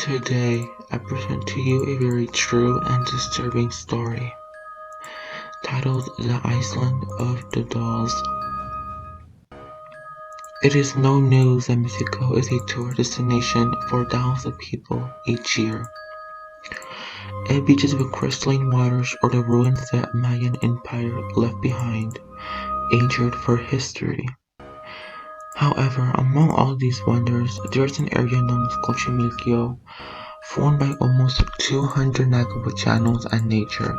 Today, I present to you a very true and disturbing story, titled The Island of the Dolls. It is no news that Mexico is a tourist destination for thousands of people each year. It beaches with crystalline waters or the ruins that Mayan Empire left behind, ancient for history. However, among all these wonders, there is an area known as Xochimilco, formed by almost 200 navigable channels and nature,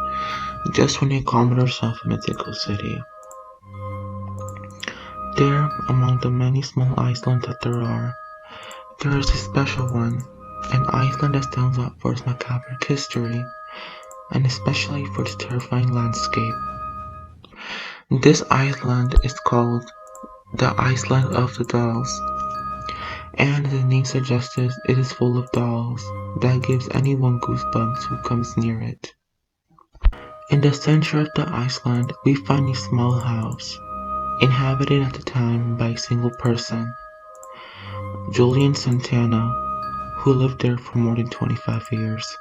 just 20 kilometers south of Mexico City. There, among the many small islands that there is a special one, an island that stands out for its macabre history, and especially for its terrifying landscape. This island is called the Island of the Dolls, and as the name suggests, it is full of dolls that gives anyone goosebumps who comes near it. In the center of the island, we find a small house, inhabited at the time by a single person, Julian Santana, who lived there for more than 25 years.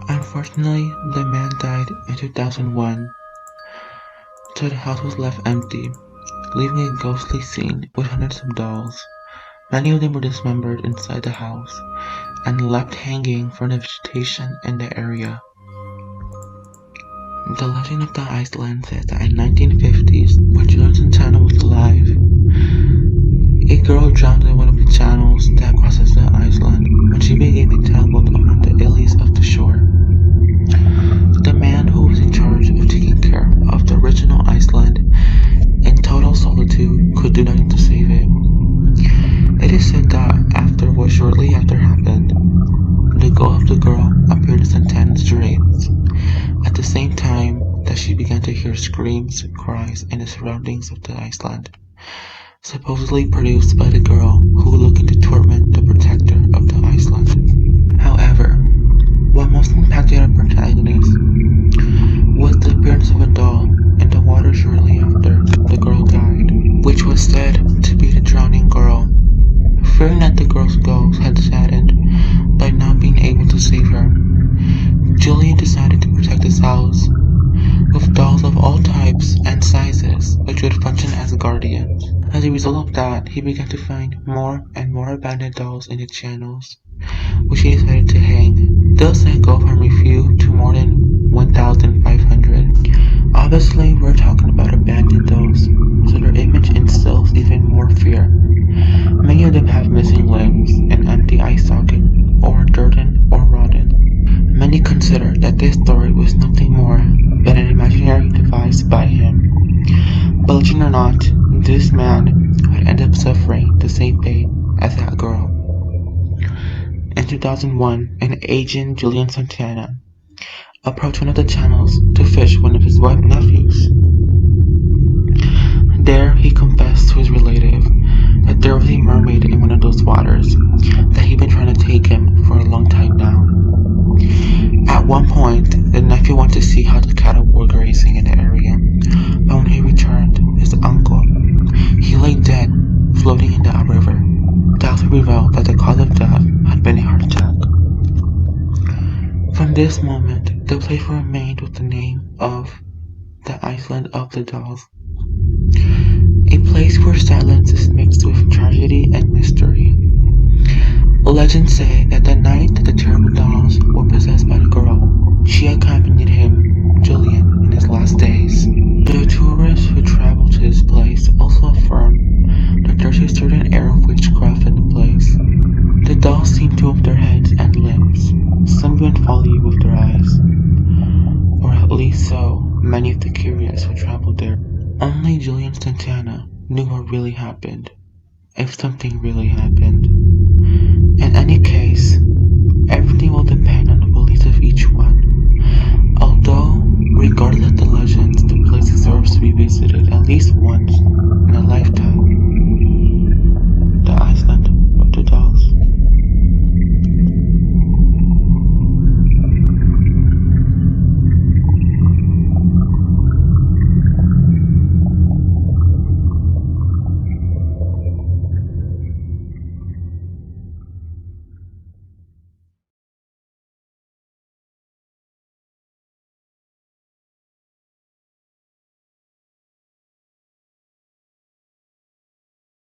Unfortunately, the man died in 2001, so the house was left empty, leaving a ghostly scene with hundreds of dolls. Many of them were dismembered inside the house and left hanging from the vegetation in the area. The legend of the island says that in 1950s, when Julian Santana was alive, a girl drowned in one of the channels that crosses the island when she became entangled among the lilies of the shore. The man who was in charge of taking care of the original island in total solitude could do nothing to save it. It is said that after what shortly after happened, the ghost of the girl appeared in Santana's dreams, at the same time that she began to hear screams and cries in the surroundings of the island, supposedly produced by the girl who was looking to torment the protector of the island. However, what most impacted our protagonist was the appearance of a doll in the water shortly after the girl died, which was said to be the drowning girl. Fearing that the girl's ghost had saddened by not being able to save her, Julian decided to protect his house with dolls of all types and sizes which would function as guardians. As a result of that, he began to find more and more abandoned dolls in the channels, which he decided to hang. Thus that go from a few to more than 1,500. Obviously, we're talking about abandoned dolls, so their image instills even more fear. Many of them have missing limbs, an empty eye socket, or dirten or rotten. Many consider that this story was nothing more than an imaginary device by him. But legend or not, this man would end up suffering the same fate as that girl. In 2001, an agent, Julian Santana, approached one of the channels to fish one of his wife's nephews. There, he confessed to his relative that there was a mermaid in one of those waters, that he'd been trying to take him for a long time now. At one point, the nephew wanted to see how the cattle were grazing in the area, but when he returned, his uncle, he lay dead, floating in the river. Doctors revealed that the cause of death had been a heart attack. From this moment, the place remained with the name of the Island of the Dolls. A place where silence is mixed with tragedy and mystery. Legends say that the night that the terrible dolls were possessed by the girl, she accompanied him, Julian, in his last days. The tourists who travel to this place also affirm that there's a certain air of witchcraft in the place. The dolls seem to move their heads and limbs, some even follow you with their eyes. Or at least so many of the curious who traveled there. Only Julian Santana knew what really happened, if something really happened. In any case, everything will depend on the beliefs of each one. Although, regardless of the legends, the place deserves to be visited at least once in a lifetime.